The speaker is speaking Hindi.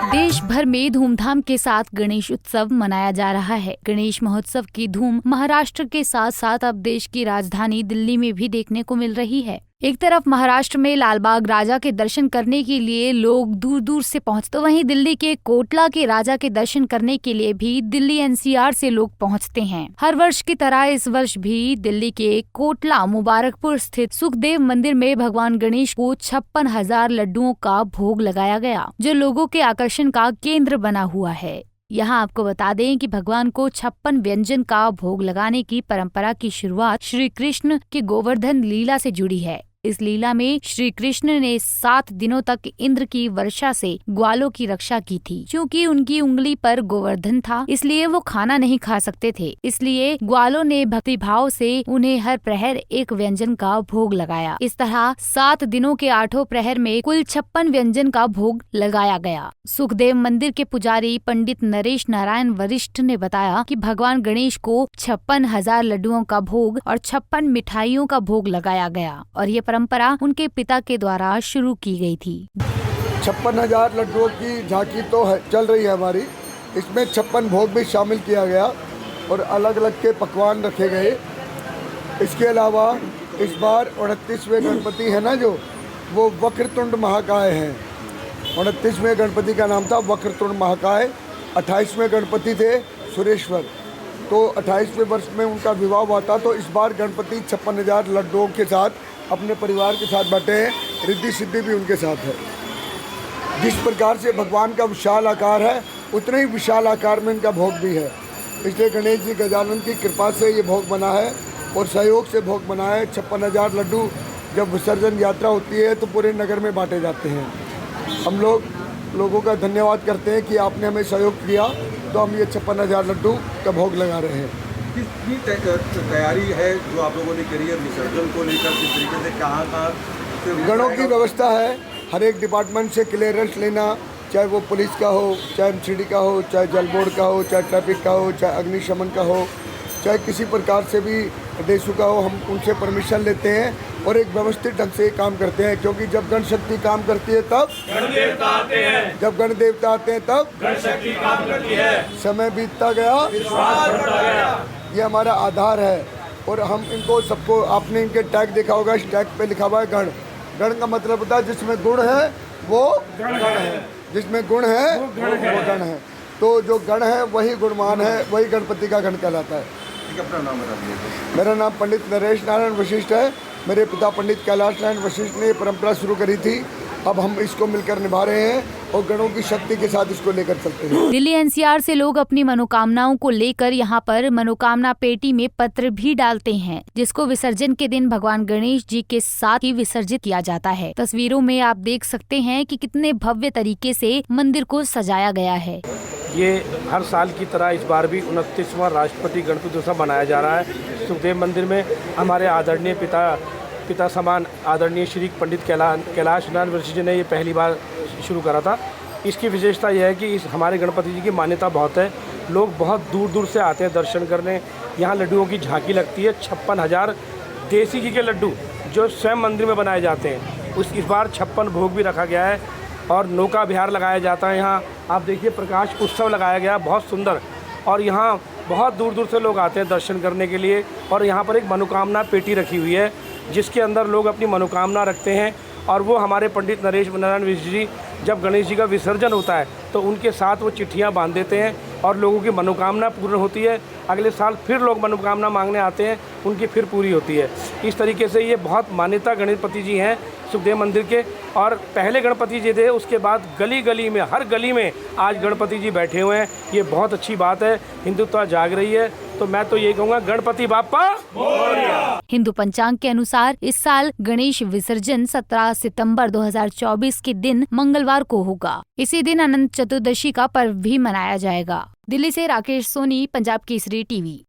देश भर में धूमधाम के साथ गणेश उत्सव मनाया जा रहा है। गणेश महोत्सव की धूम महाराष्ट्र के साथ साथ अब देश की राजधानी दिल्ली में भी देखने को मिल रही है। एक तरफ महाराष्ट्र में लालबाग राजा के दर्शन करने के लिए लोग दूर दूर से पहुंचते, तो वहीं दिल्ली के कोटला के राजा के दर्शन करने के लिए भी दिल्ली एनसीआर से लोग पहुंचते हैं। हर वर्ष की तरह इस वर्ष भी दिल्ली के कोटला मुबारकपुर स्थित सुखदेव मंदिर में भगवान गणेश को 56,000 लड्डुओं का भोग लगाया गया, जो लोगों के आकर्षण का केंद्र बना हुआ है। यहाँ आपको बता दें कि भगवान को 56 व्यंजन का भोग लगाने की परंपरा की शुरुआत श्री कृष्ण की गोवर्धन लीला से जुड़ी है। इस लीला में श्री कृष्ण ने 7 दिनों तक इंद्र की वर्षा से ग्वालों की रक्षा की थी। क्योंकि उनकी उंगली पर गोवर्धन था, इसलिए वो खाना नहीं खा सकते थे। इसलिए ग्वालों ने भक्ति भाव से उन्हें हर प्रहर एक व्यंजन का भोग लगाया। इस तरह 7 दिनों के 8 प्रहर में कुल 56 व्यंजन का भोग लगाया गया। सुखदेव मंदिर के पुजारी पंडित नरेश नारायण वरिष्ठ ने बताया कि भगवान गणेश को 56,000 लड्डुओं का भोग और 56 मिठाइयों का भोग लगाया गया और ये परंपरा उनके पिता के द्वारा शुरू की गई थी। 56,000 लड्डुओं की झांकी तो चल रही है हमारी। इसमें 56 भोग भी शामिल किया गया और अलग अलग के पकवान रखे गए। इसके अलावा इस बार 29वें गणपति है ना, जो वो वक्रतुंड महाकाय हैं। 29वें गणपति का नाम था वक्रतुंड महाकाय। 28वें गणपति थे सुरेश्वर। तो 28वें वर्ष में उनका विवाह हुआ था। तो इस बार गणपति 56,000 लड्डुओं के साथ अपने परिवार के साथ बैठे हैं। रिद्धि सिद्धि भी उनके साथ है। जिस प्रकार से भगवान का विशाल आकार है, उतने ही विशाल आकार में इनका भोग भी है। इसलिए गणेश जी गजानन की कृपा से ये भोग बना है और सहयोग से भोग बना है। 56,000 लड्डू जब विसर्जन यात्रा होती है तो पूरे नगर में बांटे जाते हैं। हम लोगों का धन्यवाद करते हैं कि आपने हमें सहयोग किया, तो हम ये 56,000 लड्डू का भोग लगा रहे हैं। कितनी तैयारी है जो आप लोगों ने करी है विसर्जन को लेकर? किस तरीके से कहाँ गणों की व्यवस्था है। हर एक डिपार्टमेंट से क्लियरेंस लेना, चाहे वो पुलिस का हो, चाहे एमसीडी का हो, चाहे जल बोर्ड का हो, चाहे ट्रैफिक का हो, चाहे अग्निशमन का हो, चाहे किसी प्रकार से भी देशों का हो, हम उनसे परमिशन लेते हैं और एक व्यवस्थित ढंग से काम करते हैं। क्योंकि जब गण शक्ति काम करती है तब गण देवता आते हैं, जब गण देवता आते हैं तब गण शक्ति काम करती है। समय बीतता गया, विश्वास बढ़ता गया। ये हमारा आधार है और हम इनको सबको, आपने इनके टैग देखा होगा, इस टैग पे लिखा हुआ है गण। गण का मतलब होता है जिसमें गुण है वो गण है, जिसमें गुण है वो गण है। तो जो गण है वही गुणवान है, वही गणपति का गण कहलाता है। अपना नाम बता दीजिए। मेरा नाम पंडित नरेश नारायण वशिष्ठ है। मेरे पिता पंडित कैलाश नारायण वशिष्ठ ने ये परंपरा शुरू करी थी। अब हम इसको मिलकर निभा रहे हैं और गणों की शक्ति के साथ इसको लेकर चलते हैं। दिल्ली एनसीआर से लोग अपनी मनोकामनाओं को लेकर यहाँ पर मनोकामना पेटी में पत्र भी डालते हैं, जिसको विसर्जन के दिन भगवान गणेश जी के साथ ही विसर्जित किया जाता है। तस्वीरों में आप देख सकते हैं कि कितने भव्य तरीके से मंदिर को सजाया गया है। ये हर साल की तरह इस बार भी 29वां राष्ट्रपति गणपति उत्सव मनाया जा रहा है। सुखदेव मंदिर में हमारे आदरणीय पिता समान आदरणीय श्री पंडित कैलाश नारायण वशिष्ठ जी ने ये पहली बार शुरू करा था। इसकी विशेषता यह है कि इस हमारे गणपति जी की मान्यता बहुत है। लोग बहुत दूर दूर से आते हैं दर्शन करने। यहाँ लड्डुओं की झांकी लगती है। 56,000 देसी घी के लड्डू जो स्वयं मंदिर में बनाए जाते हैं। इस बार 56 भोग भी रखा गया है और नौका विहार लगाया जाता है। यहाँ आप देखिए प्रकाश उत्सव लगाया गया, बहुत सुंदर। और यहाँ बहुत दूर दूर से लोग आते हैं दर्शन करने के लिए। और यहाँ पर एक मनोकामना पेटी रखी हुई है, जिसके अंदर लोग अपनी मनोकामना रखते हैं और वो हमारे पंडित नरेश नारायण वशिष्ठ जी जब गणेश जी का विसर्जन होता है तो उनके साथ वो चिट्ठियाँ बांध देते हैं और लोगों की मनोकामना पूर्ण होती है। अगले साल फिर लोग मनोकामना मांगने आते हैं, उनकी फिर पूरी होती है। इस तरीके से ये बहुत मान्यता गणपति जी हैं सुखदेव मंदिर के। और पहले गणपति जी थे, उसके बाद गली गली में, हर गली में आज गणपति जी बैठे हुए हैं। ये बहुत अच्छी बात है, हिंदुत्व जाग रही है। तो मैं तो यही कहूँगा, गणपति बाप्पा मोरया। हिंदू पंचांग के अनुसार इस साल गणेश विसर्जन 17 सितंबर 2024 के दिन मंगलवार को होगा। इसी दिन अनंत चतुर्दशी का पर्व भी मनाया जाएगा। दिल्ली से राकेश सोनी, पंजाब केसरी टीवी।